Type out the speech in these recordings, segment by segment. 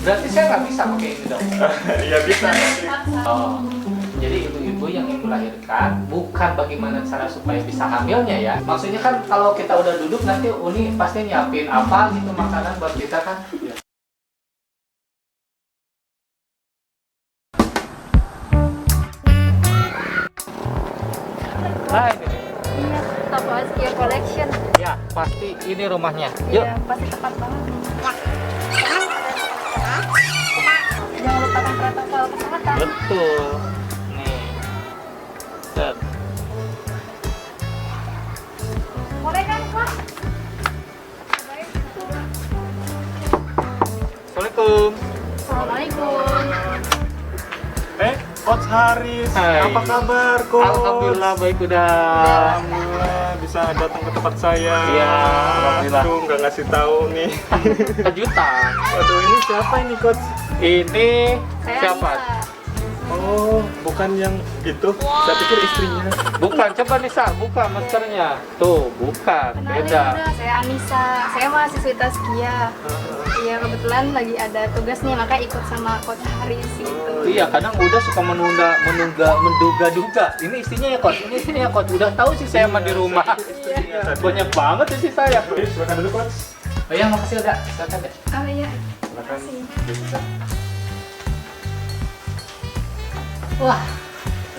Berarti saya nggak bisa pakai ini dong. Iya bisa. Oh, jadi ibu-ibu yang ingin melahirkan bukan bagaimana cara supaya bisa hamilnya ya. Maksudnya kan kalau kita udah duduk nanti Uni pasti nyiapin apa gitu makanan buat kita kan. Nah ini nih. Iya, toko Askia Collection. Ya pasti ini rumahnya. Yuk. Iya, pasti tepat banget. Jangan lupakan protokol kesehatan. Betul. Nih. Set. Boleh kan, Pak? Assalamualaikum. Assalamualaikum. Coach Haris, Hai. apa kabar, Coach? Alhamdulillah baik udah. Alhamdulillah bisa datang ke tempat saya. Iya, alhamdulillah. Aduh, nggak ngasih tahu nih. Kejutan. Waduh, ini siapa ini, Coach? Ini Saya siapa? Anissa. Oh, bukan yang itu. Saya pikir istrinya. Bukan, coba Nisa, buka maskernya. Tuh, bukan, Kenalin beda. udah, saya Anissa. Saya mahasiswi Taskia. Iya, kebetulan lagi ada tugas nih, makanya ikut sama Coach Haris gitu. Iya, kadang udah suka menduga-duga. Ini istrinya ya, Coach. Ini istrinya ya, Coach. Udah tahu sih saya mah di rumah. Iya. Banyak banget sih saya. Oke, silakan dulu, Coach. Oh iya, makasih udah. Silakan deh. Oh iya. Silakan. Makasih. Bisa. Wah,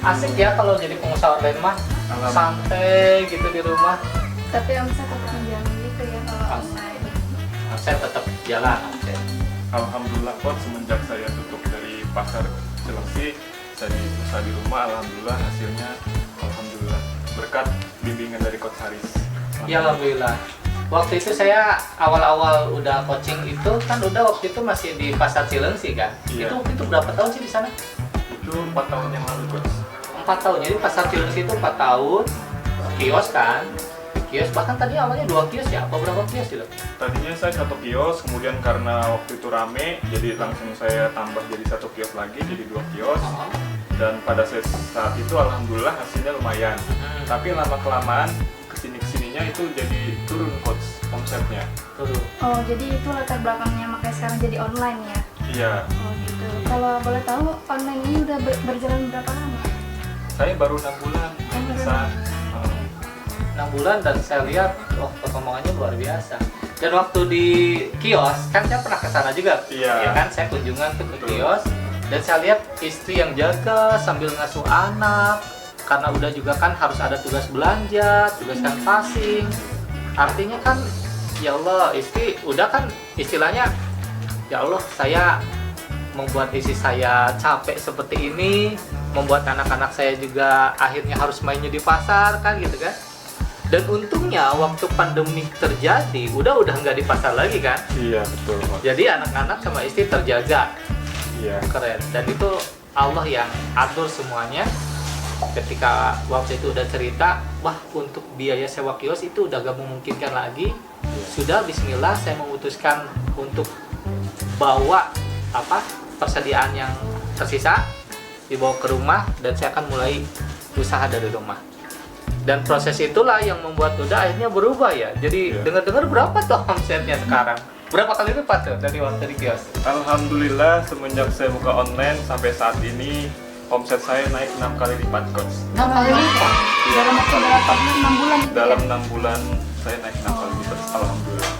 asik ya kalau jadi pengusaha online mah. Alhamdulillah. Santai gitu di rumah. Tapi Om saya tetap menjamin gitu ya kalau online. Nah, saya tetap jalan. Oke. Alhamdulillah, Coach, semenjak saya tutup dari pasar Cilengsi, saya di usaha di rumah, alhamdulillah hasilnya, alhamdulillah berkat bimbingan dari Coach Haris. Ya alhamdulillah. Waktu itu saya awal-awal udah coaching itu kan udah waktu itu masih di pasar Cilengsi kan. Iya. Itu waktu itu berapa tahun sih di sana? Itu 4 tahun yang lalu, Coach. 4 tahun. Jadi pasar Cilengsi itu 4 tahun. Kios kan. Kios bahkan tadi awalnya 2 kios ya. Apa berapa kios gitu? Tadinya saya 1 kios, kemudian karena waktu itu rame, jadi langsung saya tambah jadi 1 kios lagi, jadi 2 kios. Dan pada saat itu alhamdulillah hasilnya lumayan. Tapi lama-kelamaan kesini-kesininya itu jadi turun, Coach, omsetnya. Turun. Oh, jadi itu latar belakangnya makanya sekarang jadi online ya? Iya, Oh gitu. Kalau boleh tahu online ini udah berjalan berapa lama? saya baru 6 bulan bisa. 6 bulan dan saya lihat perkembangannya luar biasa. Dan waktu di kios kan saya pernah ke sana juga. Iya. Ya kan saya kunjungan tuh ke Betul. kios dan saya lihat istri yang jaga sambil ngasuh anak karena udah juga kan harus ada tugas belanja, tugas canvassing. Artinya kan ya Allah, istri udah kan istilahnya ya Allah, saya membuat istri saya capek seperti ini, membuat anak-anak saya juga akhirnya harus mainnya di pasar kan gitu kan. Dan untungnya waktu pandemi terjadi udah nggak di pasar lagi kan. Iya, betul, Coach. Jadi anak-anak sama istri terjaga. Iya. Keren. Dan itu Allah yang atur semuanya. Ketika waktu itu udah cerita, wah untuk biaya sewa kios itu udah gak memungkinkan lagi. Sudah bismillah saya memutuskan untuk bawa persediaan yang tersisa dibawa ke rumah dan saya akan mulai usaha dari rumah. Dan proses itulah yang membuat udah akhirnya berubah ya. Jadi Iya. dengar-dengar berapa tuh omsetnya sekarang? Berapa kali lipat tuh dari waktu di kios? Alhamdulillah semenjak saya buka online sampai saat ini omset saya naik 6 kali lipat, Coach. 6 kali lipat. Dalam waktu berapa bulan? 6 bulan gitu Dalam ya? 6 bulan saya naik 6 kali lipat, alhamdulillah.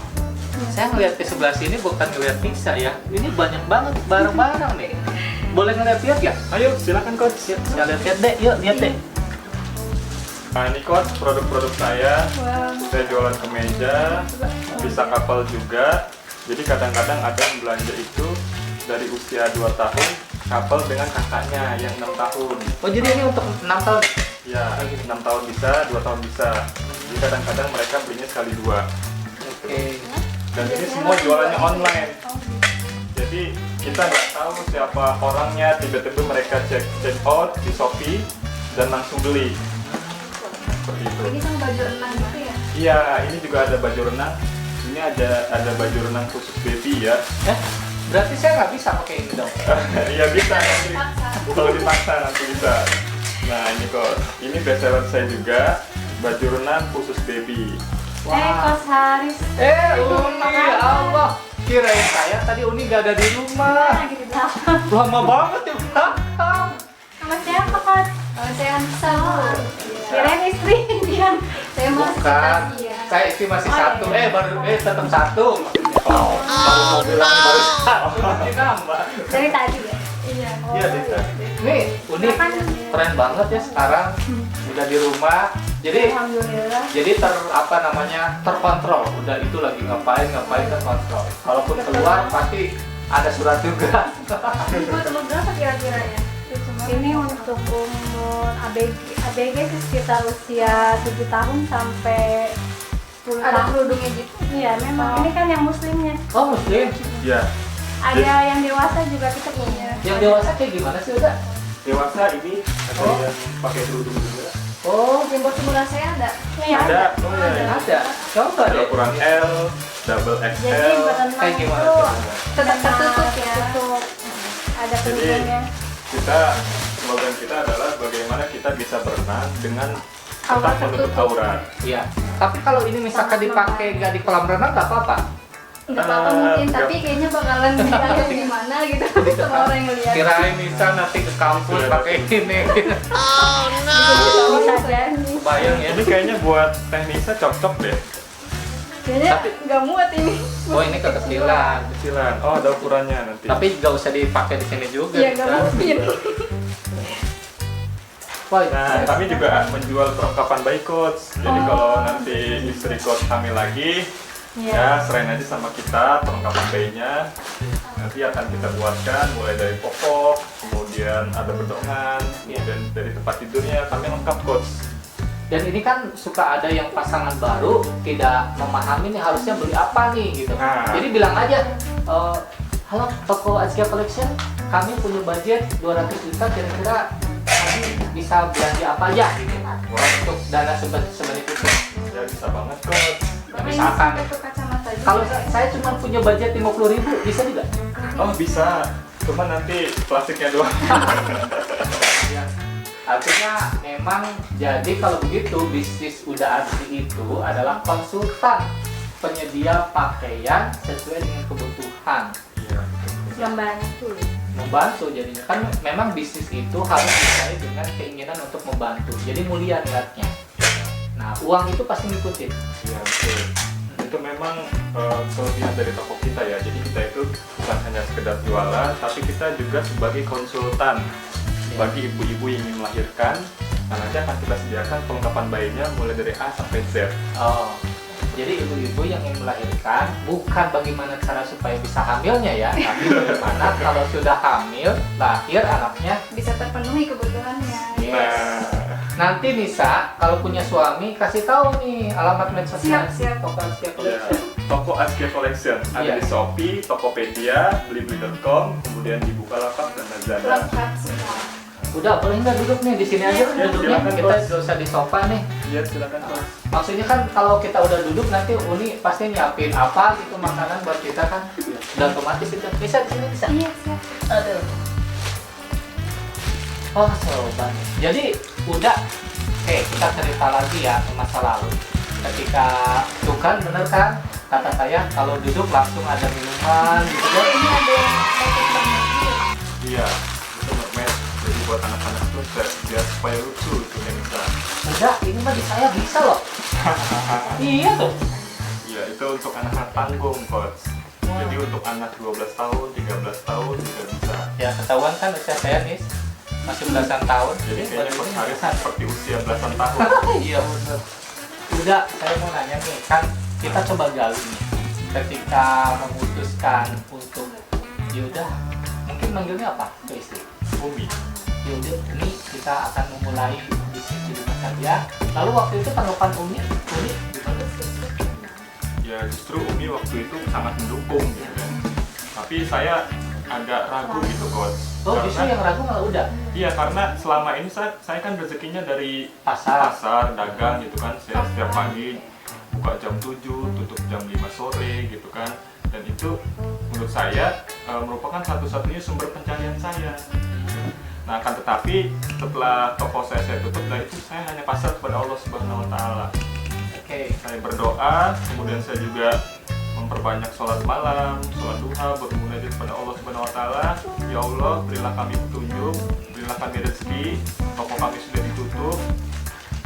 Saya ngeliat di sebelah sini bukan ngeliat pizza ya. Ini banyak banget barang-barang nih. Boleh ngeliat-liat ya? Ayo, silakan, Coach. Kita lihat deh, yuk lihat deh. Nah, ini, Coach, produk-produk saya. Wah, Saya jualan kemeja, bisa kapal juga. Jadi kadang-kadang ada yang belanja itu dari usia 2 tahun, couple dengan kakaknya yang 6 tahun. Oh jadi ini untuk 6 tahun? Ya, 6 tahun bisa, 2 tahun bisa. Jadi kadang-kadang mereka belinya sekali 2. Oke. Dan ini semua jualannya online. Jadi kita nggak tahu siapa orangnya, tiba-tiba mereka check out di Shopee dan langsung beli. Seperti itu. ini sama baju renang gitu ya? Iya, ini juga ada baju renang. Ini ada baju renang khusus baby ya. Berarti saya nggak bisa pakai ini dong? Iya bisa nanti. Paksa. Kalau dipaksa nanti bisa. Nah ini kok, ini best seller saya juga, baju renang khusus baby. Coach Haris. Umi, ya Allah. Kirain saya tadi Uni gak ada di rumah. Lagi di belakang. Lama banget di belakang. Sama siapa kan? Sama saya Anissa Bu. Kirain istri dia. Saya masih Bukan. Taskia. Saya istri masih Oh, satu. iya. Baru tetap satu. Baru mau bilang baru satu. Masih nambah. Dari tadi ya? Iya. Iya deh. Nih, Uni keren banget ya sekarang udah di rumah. Jadi Alhamdulillah. terkontrol. Udah itu lagi ngapain terkontrol. Kalaupun keluar pasti ada surat tugas. Buat umur berapa kira-kira ya? Ini untuk umur ABG sih sekitar usia 7 tahun sampai 10 Ada tahun. kerudungnya gitu. Iya, memang ini kan yang muslimnya. Oh muslim. Iya. Ada yang dewasa juga kita punya. Yang dewasa kayak gimana sih udah? Dewasa ini ada yang pakai kerudung juga. Oh Jemput sebelah saya ada. Iya, Ada. Oh ya. ada. Coba Ada deh. ukuran L, double Jadi XL. berenang Kayak gimana itu tuh? Tetap tertutup ya. tertutup. Ada Jadi kerudungnya. kita slogan kita adalah bagaimana kita bisa berenang dengan tetap Aurat menutup tertutup. aurat. Iya. Tapi kalau ini misalkan dipakai nggak di kolam renang nggak apa-apa. Nggak apa-apa mungkin, Nggak. tapi kayaknya bakalan dilihat gimana gitu sama orang yang ngeliat. Kirain bisa nanti ke kampus pakai ini. Bisa jadi. Bayang ya. Ini kayaknya buat teknisnya cocok deh. Kayaknya Tapi- nggak muat ini. Oh ini kekecilan. Kecilan. Oh ada ukurannya nanti. Tapi nggak usah dipakai di sini juga. Iya nggak kan? mungkin. Wah, Nah, kami juga menjual perlengkapan bayi coach. Jadi Oh. kalau nanti istri coach hamil lagi, Iya. ya serahin aja sama kita perlengkapan bayinya. Nanti akan kita buatkan mulai dari popok, kemudian ada bedongan, kemudian dari tempat tidurnya kami lengkap coach. Dan ini kan suka ada yang pasangan baru tidak memahami nih harusnya beli apa nih gitu. Nah. Jadi bilang aja, halo toko Azkia Collection, kami punya budget 200 juta, kira-kira kami bisa belanja apa aja gitu. Untuk dana sebanyak itu. Ya bisa banget coach. Nah, misalkan Untuk kacamata juga. kalau saya cuma punya budget 50.000, bisa juga? Oh bisa, cuma nanti plastiknya doang. Ya. Artinya memang jadi kalau begitu bisnis udah asli itu adalah konsultan penyedia pakaian sesuai dengan kebutuhan. Iya. Membantu jadinya kan memang bisnis itu harus dimulai dengan keinginan untuk membantu. Jadi mulia niatnya. Nah, uang itu pasti ngikutin. Iya betul. Itu memang kelebihan dari toko kita ya. Jadi kita itu bukan hanya sekedar jualan, tapi kita juga sebagai konsultan bagi ibu-ibu yang ingin melahirkan. Nah, nanti akan kita sediakan perlengkapan bayinya mulai dari A sampai Z. Oh. Jadi ibu-ibu yang ingin melahirkan bukan bagaimana cara supaya bisa hamilnya ya, tapi bagaimana kalau sudah hamil, lahir anaknya. Bisa terpenuhi kebutuhannya. Yes. Nanti Nisa kalau punya suami kasih tahu nih alamat medsosnya. Siap. Toko Azkia Ya, Collection. toko Azkia Collection ada Iya. di Shopee, Tokopedia, Blibli.com, kemudian di Bukalapak dan Lazada. Lengkap semua. Udah boleh nggak duduk nih di sini aja Ya, duduknya, silakan, kita Bos. nggak usah di sofa nih. Iya, silakan Coach. Maksudnya kan kalau kita udah duduk nanti Uni pasti nyiapin apa gitu makanan buat kita kan. Udah otomatis itu. Bisa di sini bisa. Iya siap. Aduh. Oh sobat. Jadi udah. Oke kita cerita lagi ya ke masa lalu. Ketika tuh kan bener kan kata saya kalau duduk langsung ada minuman gitu Oh kan. ini ada yang pakai bambu. Iya, itu mermaid. Jadi buat anak-anak tuh biar supaya lucu itu yang bisa. Udah ini mah di saya bisa loh. Iya tuh. Iya, itu untuk anak-anak tanggung, Coach. Wow. Jadi untuk anak 12 tahun, 13 tahun juga bisa. Ya ketahuan kan usia saya nih masih belasan tahun. Jadi kayaknya Coach Haris seperti usia belasan tahun. Iya bener. Udah, saya mau nanya nih, kan kita coba gali nih. Ketika memutuskan untuk, yaudah, mungkin manggilnya apa ke istri? Umi. Yaudah, ini kita akan memulai bisnis di rumah saja. Lalu waktu itu tanggapan Umi gimana sih? Ya justru Umi waktu itu sangat mendukung gitu kan. Tapi saya agak ragu gitu, Coach. Oh, justru yang ragu malah udah Iya, karena selama ini saya kan rezekinya dari pasar. dagang gitu kan. Saya setiap pagi buka jam 7, tutup jam 5 sore gitu kan. Dan itu menurut saya merupakan satu-satunya sumber pencaharian saya. Nah, akan tetapi setelah toko saya tutup, dan itu saya hanya pasrah kepada Allah Subhanahu wa taala. Oke. Saya berdoa, kemudian saya juga memperbanyak sholat malam, sholat duha, bermunajat kepada Allah Subhanahu Wa Taala. Ya Allah, berilah kami petunjuk, berilah kami rezeki. Toko kami sudah ditutup.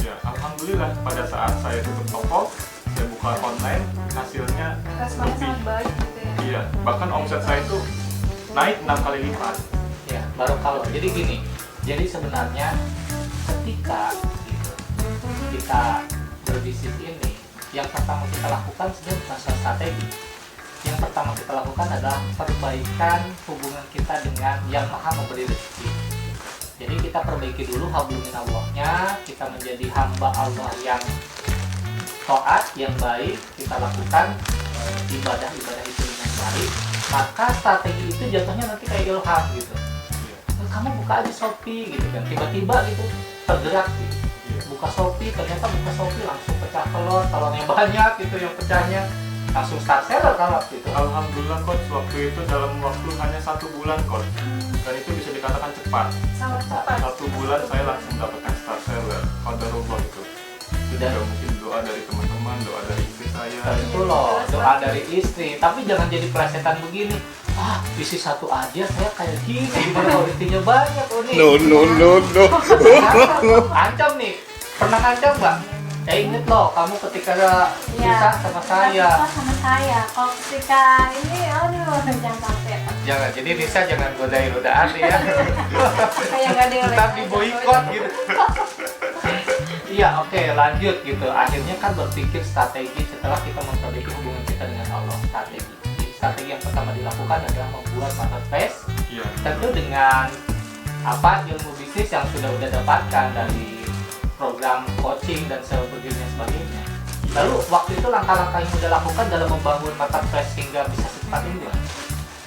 Ya, alhamdulillah pada saat saya tutup toko, saya buka online, hasilnya Responnya lebih. sangat baik gitu ya. Iya, bahkan omset saya itu naik 6 kali lipat. Ya, baru kalau jadi gini. Jadi sebenarnya ketika gitu, kita berbisnis ini, yang pertama kita lakukan sebenarnya bukan soal strategi. Yang pertama kita lakukan adalah perbaikan hubungan kita dengan yang maha memberi rezeki. Jadi kita perbaiki dulu hablumminallahnya, kita menjadi hamba Allah yang taat, yang baik, kita lakukan ibadah-ibadah itu dengan baik. Maka strategi itu jatuhnya nanti kayak ilham gitu. Kamu buka aja Shopee gitu kan, tiba-tiba gitu tergerak gitu. Buka Shopee, ternyata buka Shopee langsung pecah telurnya banyak gitu yang pecahnya, langsung start seller kan waktu itu. Alhamdulillah coach, waktu itu dalam waktu hanya 1 bulan coach, dan itu bisa dikatakan cepat. Sangat cepat. 1 bulan saya langsung dapatkan start seller, qadarullah itu. Itu juga mungkin doa dari teman-teman, doa dari istri saya. Itu loh, doa dari istri. Tapi jangan jadi plesetan begini. Ah, isi satu aja saya kayak gini, gimana kalau intinya banyak Uni. No. Ancam nih, pernah ngancam nggak? Inget loh, kamu ketika pisah sama saya. Pisah sama saya. Kalau ketika ini, aduh, jangan sampai. Jangan, jadi Nisa jangan godain udah aneh ya. Kayak nggak ada yang Ntar lain. di boykot gitu. Iya, oke, lanjut gitu. Akhirnya kan berpikir strategi setelah kita memperbaiki hubungan kita dengan Allah. Strategi. Jadi, strategi yang pertama dilakukan adalah membuat marketplace. Iya. Tentu dengan ilmu bisnis yang sudah dapatkan dari program coaching dan sebagainya. Lalu waktu itu langkah-langkah yang sudah lakukan dalam membangun marketplace hingga bisa secepat ini gimana?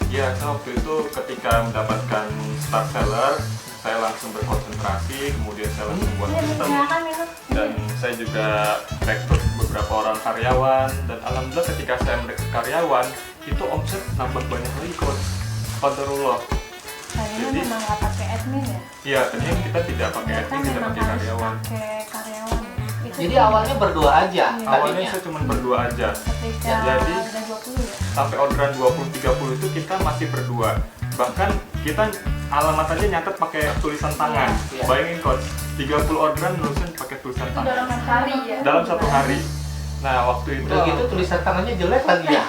Iya, saya waktu itu ketika mendapatkan start seller, saya langsung berkonsentrasi, kemudian saya langsung buat sistem, dan saya juga rekrut beberapa orang karyawan, dan alhamdulillah ketika saya merekrut karyawan, itu omset nambah banyak lagi coach. Qadarullah. Kayaknya Jadi- memang nggak pakai admin ya? Iya, tadinya kita tidak pakai Ternyata admin, tidak memang pakai harus karyawan. pakai karyawan. Itu Jadi juga awalnya berdua aja Awalnya tadinya. saya cuma berdua aja. ketika Jadi- udah 20 ya? Sampai orderan 20-30 itu kita masih berdua. Bahkan kita alamat aja nyatet pakai tulisan tangan. Iya. Bayangin coach, 30 orderan nulisin pakai tulisan Itu tangan. dalam hari ya. Dalam 1 hari. Nah, waktu itu Udah gitu tulisan tangannya jelek lagi ya.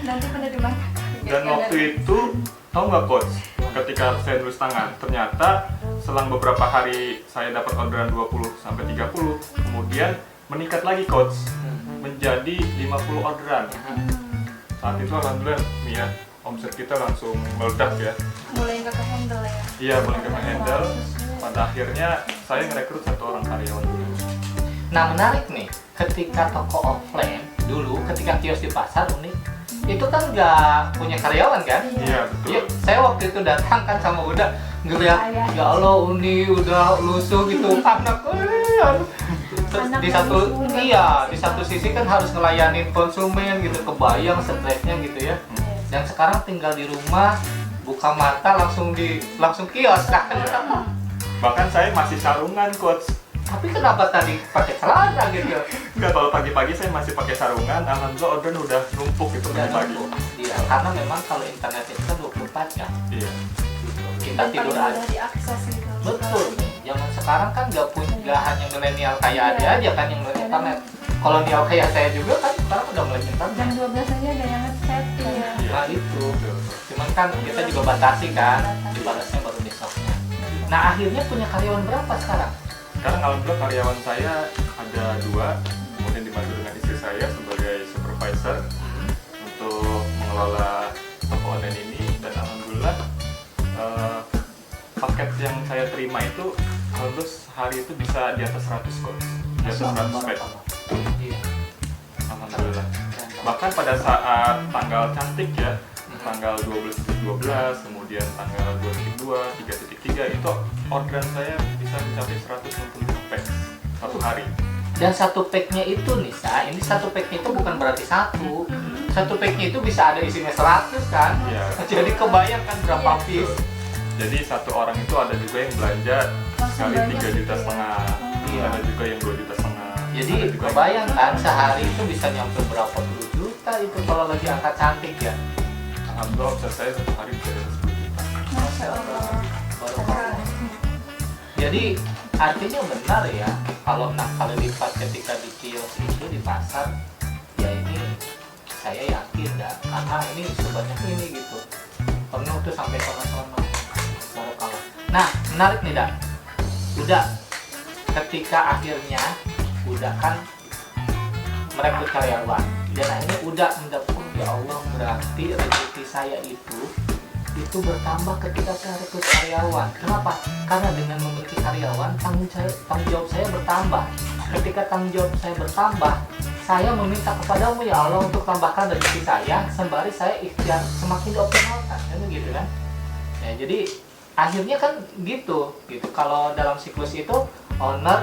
Nanti pada dimakan. dan waktu itu tahu nggak coach? Ketika saya tulis tangan, ternyata selang beberapa hari saya dapat orderan 20 sampai 30, kemudian meningkat lagi coach menjadi 50 orderan. Saat itu alhamdulillah Mia, omset kita langsung meledak ya. Mulai nggak ke handle ya. Iya, boleh kita handle. Pada akhirnya saya ngerekrut 1 orang karyawan dulu. Nah menarik nih, ketika toko offline dulu, ketika kios di pasar Uni, itu kan nggak punya karyawan kan? Iya, betul. Iya, saya waktu itu datang kan sama Uda ngeliat, ya Allah Uni udah lusuh gitu, anak, aduh. Terus Anak di yang satu, lusuh, iya, di satu sisi kan harus ngelayanin konsumen gitu, kebayang stresnya gitu ya. Dan sekarang tinggal di rumah, buka mata langsung kios kan? Bahkan saya masih sarungan coach. Tapi kenapa tadi pakai celana gitu? Enggak, kalau pagi-pagi saya masih pakai sarungan. Alhamdulillah orderan udah numpuk itu Udah pagi. numpuk. Iya, karena memang kalau internet itu kan 24 jam. Iya. Kita tidur Paling aja. mudah diakses gitu. Betul. Zaman sekarang kan nggak hanya milenial kayak Ade aja kan yang melek internet. Kolonial kayak saya juga kan sekarang udah melek Jam internet. 12 aja ada yang ngechat ya. Iya. Nah itu. Betul. Cuman kan kita juga batasi kan, dibalasnya baru besoknya. Nah akhirnya punya karyawan berapa sekarang? Sekarang alhamdulillah karyawan saya ada 2, kemudian dibantu dengan istri saya sebagai supervisor untuk mengelola toko online ini, dan alhamdulillah paket yang saya terima itu alhamdulillah sehari itu bisa di atas 100 kok, di atas 100 pack. Iya. Alhamdulillah. Bahkan pada saat tanggal cantik ya, tanggal 12/12, kemudian tanggal 2.2, 3.3 itu orderan saya bisa mencapai 165 pack satu hari. Dan satu packnya itu Nisa, ini satu packnya itu bukan berarti satu. Satu packnya itu bisa ada isinya 100 kan? Iya. Jadi kebayang kan berapa piece? Jadi 1 orang itu ada juga yang belanja sekali 3,5 juta, Iya. ada juga yang 2,5 juta. Jadi kebayangkan sehari itu bisa nyampe berapa puluh juta itu kalau lagi angkat cantik ya. Alhamdulillah omset saya satu hari bisa 10 juta. Masya Allah. Baru. Jadi artinya benar ya, kalau 6 kali lipat ketika di kios itu di pasar, ya ini saya yakin dah, karena ini sebanyak ini gitu. Penuh tuh sampai sono-sono. Baru kalah. Nah, menarik nih dah. Udah ketika akhirnya udah kan merekrut karyawan dan akhirnya udah mendapat, ya Allah, berarti rezeki saya itu bertambah ketika saya rekrut karyawan. Kenapa? Karena dengan memiliki karyawan tanggung jawab saya bertambah. Ketika tanggung jawab saya bertambah, saya meminta kepadamu ya Allah untuk tambahkan rezeki saya sembari saya ikhtiar semakin dioptimalkan, kan gitu kan? Ya, jadi akhirnya kan gitu. Kalau dalam siklus itu owner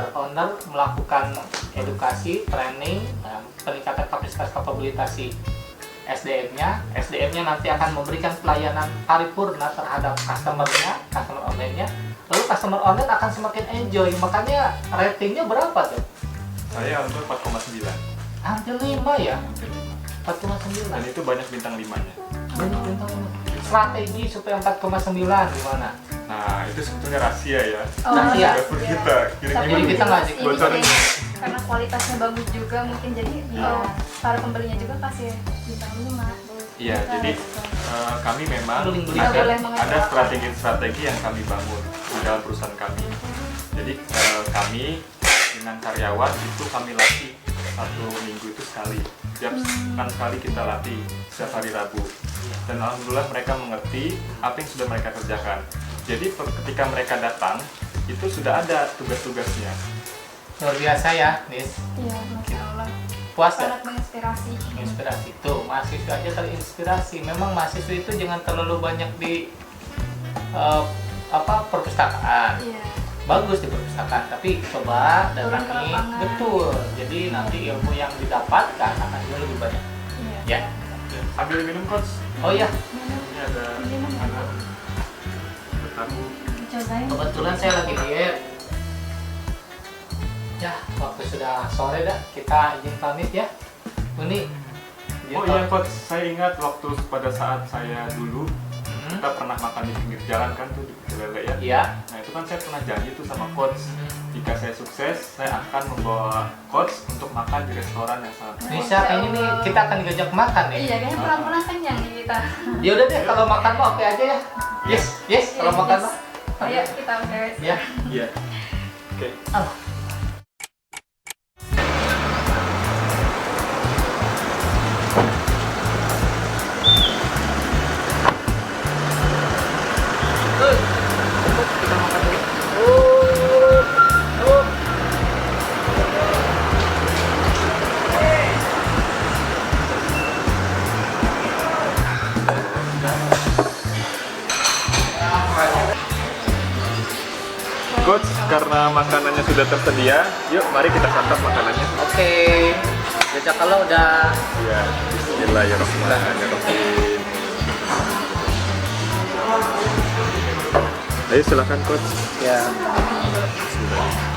melakukan edukasi, training, peningkatan kapasitas kapabilitas SDM-nya nanti akan memberikan pelayanan paripurna terhadap customer online-nya. Lalu customer online akan semakin enjoy. Makanya ratingnya berapa tuh? Saya untuk 4,9. Hampir 5 ya? Hampir 5. 4,9. Dan itu banyak bintang 5-nya. Banyak bintang 5. Strategi supaya 4,9 gimana? Nah, itu sebetulnya rahasia ya. Oh, Rahasia. Dapur kita. Jadi kita nggak ini bocorin. karena kualitasnya bagus juga mungkin, jadi para pembelinya juga kasih bintang 5. Iya, jadi kami memang Beli-beli. Nggak boleh ada mengecewakan. strategi-strategi yang kami bangun di dalam perusahaan kami. Jadi kami dengan karyawan itu kami latih 1 minggu itu sekali. Setiap kan sekali kita latih setiap hari Rabu. Dan alhamdulillah mereka mengerti apa yang sudah mereka kerjakan. Jadi ketika mereka datang itu sudah ada tugas-tugasnya. Luar biasa ya, Nis. Iya, Masya Allah. Puas ya? Sangat menginspirasi. Inspirasi tuh, mahasiswa aja terinspirasi. Memang mahasiswa itu jangan terlalu banyak di perpustakaan. Iya. Bagus di perpustakaan, tapi coba Turun ke datangi, lapangan. betul. Jadi nanti ilmu yang didapatkan akan jauh lebih banyak. Iya. Ya. Ambil minum coach. Oh iya, Ini ada bertamu. Cobain. kebetulan saya lagi diet. Ya, waktu sudah sore dah, kita izin pamit ya. Uni. Oh iya coach, saya ingat waktu pada saat saya dulu Hmm. kita pernah makan di pinggir jalan kan tuh di Pecel Lele ya. Iya. Nah itu kan saya pernah janji tuh sama coach, jika saya sukses saya akan membawa coach untuk makan di restoran yang sangat mewah. Nisa, kayaknya nih kita akan diajak makan nih. Iya, kayaknya pulang-pulang kenyang nih kita. Ya udah deh, kalau makan mah oke aja ya. Yes, kalau makan mah. Ayo kita beres. Ya. Iya. Oke. Kita makan dulu. Coach, karena makanannya sudah tersedia, yuk mari kita santap makanannya. Oke. Jajak kalau udah. Iya. Bismillahirrahmanirrahim. Ayo silakan coach. Ya. Bismillah.